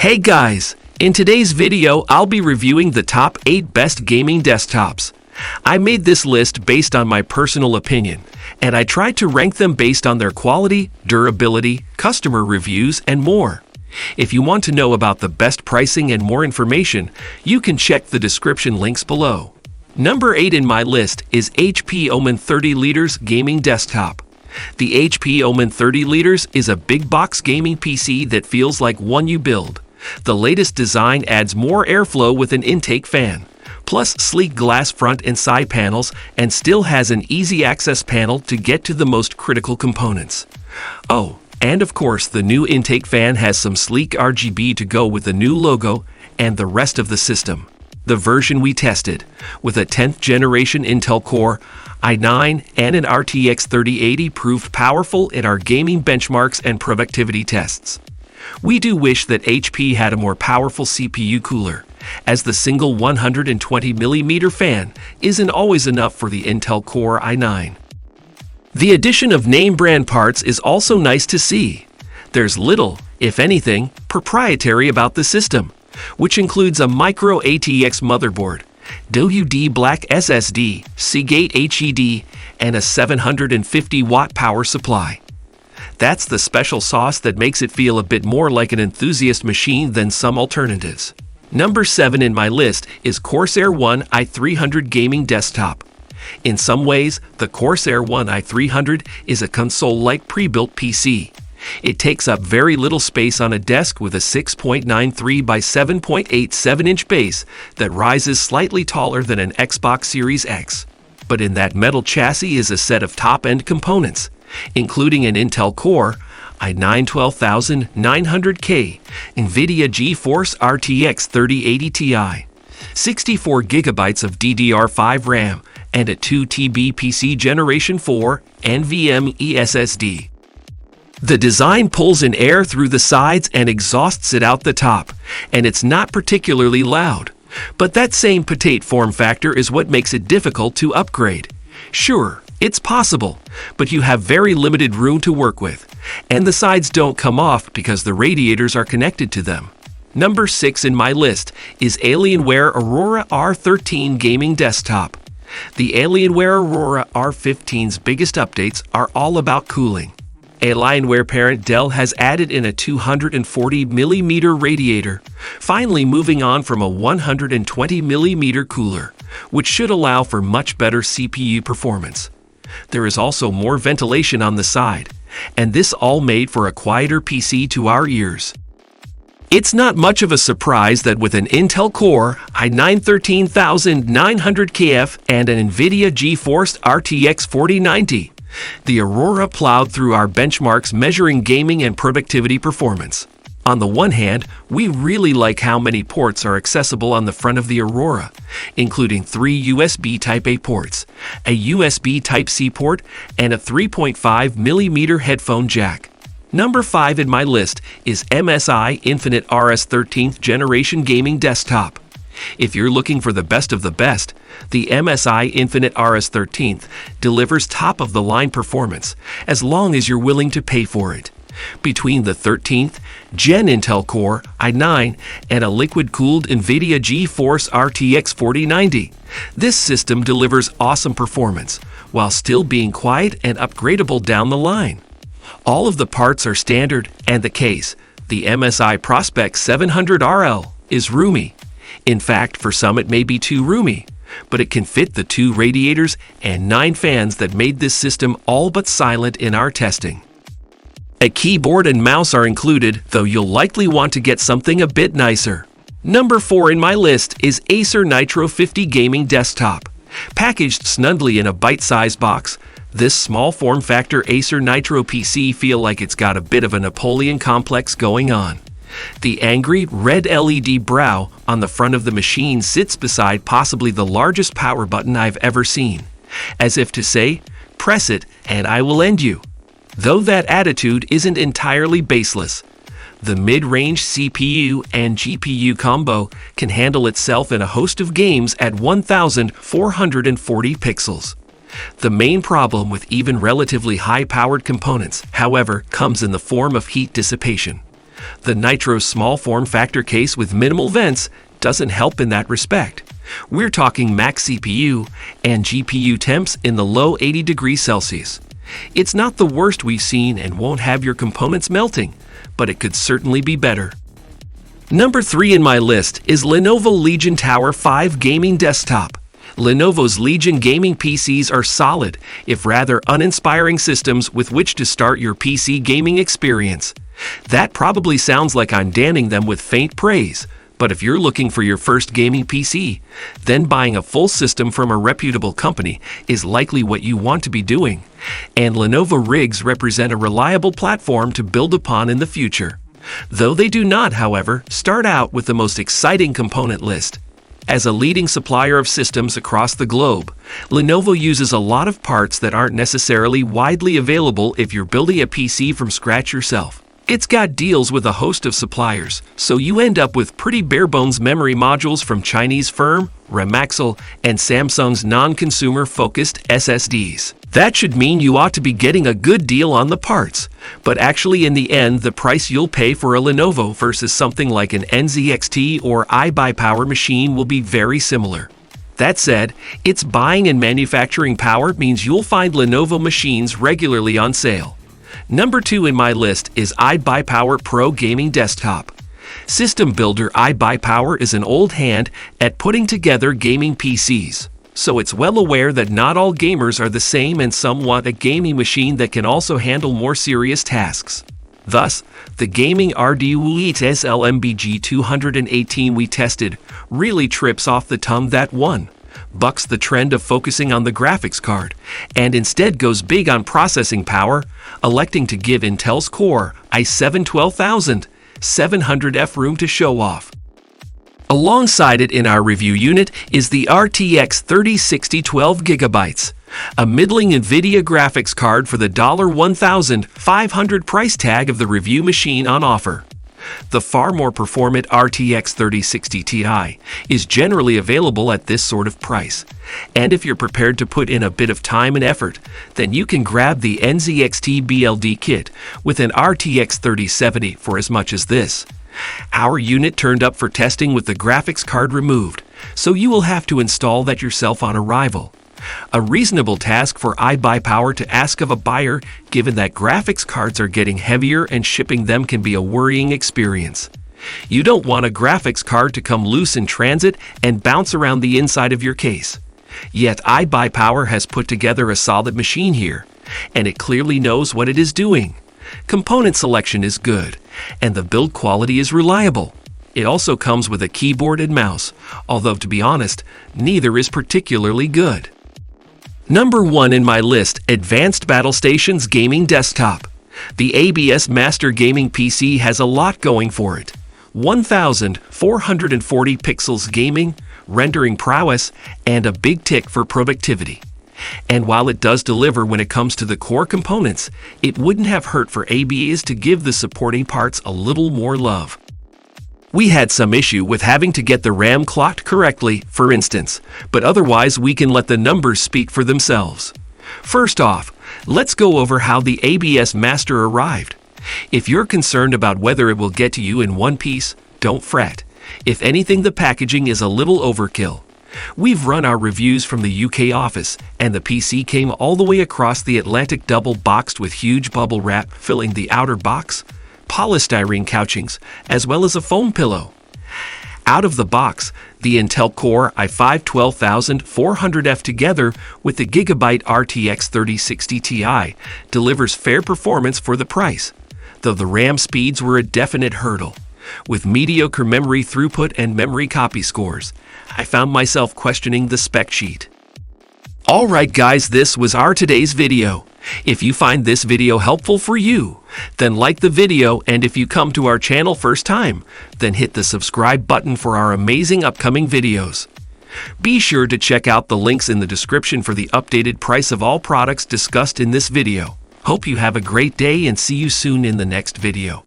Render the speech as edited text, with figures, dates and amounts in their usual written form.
Hey guys! In today's video, I'll be reviewing the top 8 best gaming desktops. I made this list based on my personal opinion, and I tried to rank them based on their quality, durability, customer reviews, and more. If you want to know about the best pricing and more information, you can check the description links below. Number 8 in my list is HP Omen 30 liters Gaming Desktop. The HP Omen 30 liters is a big box gaming PC that feels like one you build. The latest design adds more airflow with an intake fan, plus sleek glass front and side panels, and still has an easy access panel to get to the most critical components. Oh, and of course the new intake fan has some sleek RGB to go with the new logo and the rest of the system. The version we tested, with a 10th generation Intel Core i9 and an RTX 3080, proved powerful in our gaming benchmarks and productivity tests. We do wish that HP had a more powerful CPU cooler, as the single 120mm fan isn't always enough for the Intel Core i9. The addition of name brand parts is also nice to see. There's little, if anything, proprietary about the system, which includes a micro ATX motherboard, WD Black SSD, Seagate HED, and a 750-watt power supply. That's the special sauce that makes it feel a bit more like an enthusiast machine than some alternatives. Number 7 in my list is Corsair One i300 Gaming Desktop. In some ways, the Corsair One i300 is a console-like pre-built PC. It takes up very little space on a desk with a 6.93 by 7.87-inch base that rises slightly taller than an Xbox Series X. But in that metal chassis is a set of top-end components, including an Intel Core i9-12900K, NVIDIA GeForce RTX 3080 Ti, 64 GB of DDR5 RAM, and a 2TB PC Generation 4 NVMe SSD. The design pulls in air through the sides and exhausts it out the top, and it's not particularly loud. But that same petite form factor is what makes it difficult to upgrade. Sure, it's possible, but you have very limited room to work with, and the sides don't come off because the radiators are connected to them. Number 6 in my list is Alienware Aurora R13 Gaming Desktop. The Alienware Aurora R15's biggest updates are all about cooling. Alienware parent Dell has added in a 240mm radiator, finally moving on from a 120mm cooler, which should allow for much better CPU performance. There is also more ventilation on the side, and this all made for a quieter PC to our ears. It's not much of a surprise that with an Intel Core i9-13900KF and an NVIDIA GeForce RTX 4090, the Aurora plowed through our benchmarks measuring gaming and productivity performance. On the one hand, we really like how many ports are accessible on the front of the Aurora, including 3 USB Type-A ports, a USB Type-C port, and a 3.5mm headphone jack. Number 5 in my list is MSI Infinite RS 13th Generation Gaming Desktop. If you're looking for the best of the best, the MSI Infinite RS 13th delivers top-of-the-line performance, as long as you're willing to pay for it. Between the 13th Gen Intel Core i9 and a liquid-cooled NVIDIA GeForce RTX 4090, this system delivers awesome performance, while still being quiet and upgradable down the line. All of the parts are standard, and the case, the MSI Prospect 700RL, is roomy. In fact, for some it may be too roomy, but it can fit the 2 radiators and 9 fans that made this system all but silent in our testing. A keyboard and mouse are included, though you'll likely want to get something a bit nicer. Number 4 in my list is Acer Nitro 50 Gaming Desktop. Packaged snugly in a bite-sized box, this small form factor Acer Nitro PC feels like it's got a bit of a Napoleon complex going on. The angry red LED brow on the front of the machine sits beside possibly the largest power button I've ever seen, as if to say, press it and I will end you. Though that attitude isn't entirely baseless. The mid-range CPU and GPU combo can handle itself in a host of games at 1440 pixels. The main problem with even relatively high-powered components, however, comes in the form of heat dissipation. The Nitro's small form factor case with minimal vents doesn't help in that respect. We're talking max CPU and GPU temps in the low 80 degrees Celsius. It's not the worst we've seen and won't have your components melting, but it could certainly be better. Number 3 in my list is Lenovo Legion Tower 5 Gaming Desktop. Lenovo's Legion gaming PCs are solid, if rather uninspiring systems with which to start your PC gaming experience. That probably sounds like I'm damning them with faint praise, but if you're looking for your first gaming PC, then buying a full system from a reputable company is likely what you want to be doing, and Lenovo rigs represent a reliable platform to build upon in the future. Though they do not, however, start out with the most exciting component list. As a leading supplier of systems across the globe, Lenovo uses a lot of parts that aren't necessarily widely available if you're building a PC from scratch yourself. It's got deals with a host of suppliers, so you end up with pretty bare-bones memory modules from Chinese firm, Remaxel, and Samsung's non-consumer-focused SSDs. That should mean you ought to be getting a good deal on the parts, but actually in the end the price you'll pay for a Lenovo versus something like an NZXT or I-Buypower machine will be very similar. That said, its buying and manufacturing power means you'll find Lenovo machines regularly on sale. Number 2 in my list is I-Buypower Pro Gaming Desktop. System builder I-Buypower is an old hand at putting together gaming PCs, so it's well aware that not all gamers are the same and some want a gaming machine that can also handle more serious tasks. Thus, the gaming Arduino SLMBG 218 we tested really trips off the tongue that one, bucks the trend of focusing on the graphics card, and instead goes big on processing power, electing to give Intel's Core i7 12700F room to show off. Alongside it in our review unit is the RTX 3060 12GB, a middling NVIDIA graphics card for the $1,500 price tag of the review machine on offer. The far more performant RTX 3060 Ti is generally available at this sort of price, and if you're prepared to put in a bit of time and effort, then you can grab the NZXT BLD kit with an RTX 3070 for as much as this. Our unit turned up for testing with the graphics card removed, so you will have to install that yourself on arrival. A reasonable task for I-Buypower to ask of a buyer, given that graphics cards are getting heavier and shipping them can be a worrying experience. You don't want a graphics card to come loose in transit and bounce around the inside of your case. Yet I-Buypower has put together a solid machine here, and it clearly knows what it is doing. Component selection is good, and the build quality is reliable. It also comes with a keyboard and mouse, although to be honest, neither is particularly good. Number 1 in my list, Advanced Battlestations Gaming Desktop. The ABS Master Gaming PC has a lot going for it. 1,440 pixels gaming, rendering prowess, and a big tick for productivity. And while it does deliver when it comes to the core components, it wouldn't have hurt for ABS to give the supporting parts a little more love. We had some issue with having to get the RAM clocked correctly, for instance, but otherwise we can let the numbers speak for themselves. First off, let's go over how the ABS Master arrived. If you're concerned about whether it will get to you in one piece, don't fret. If anything, the packaging is a little overkill. We've run our reviews from the UK office, and the PC came all the way across the Atlantic double boxed with huge bubble wrap filling the outer box, polystyrene couchings, as well as a foam pillow. Out of the box, the Intel Core i5-12400F together with the Gigabyte RTX 3060 Ti delivers fair performance for the price, though the RAM speeds were a definite hurdle. With mediocre memory throughput and memory copy scores, I found myself questioning the spec sheet. Alright guys, this was our today's video. If you find this video helpful for you, then like the video, and if you come to our channel first time, then hit the subscribe button for our amazing upcoming videos. Be sure to check out the links in the description for the updated price of all products discussed in this video. Hope you have a great day and see you soon in the next video.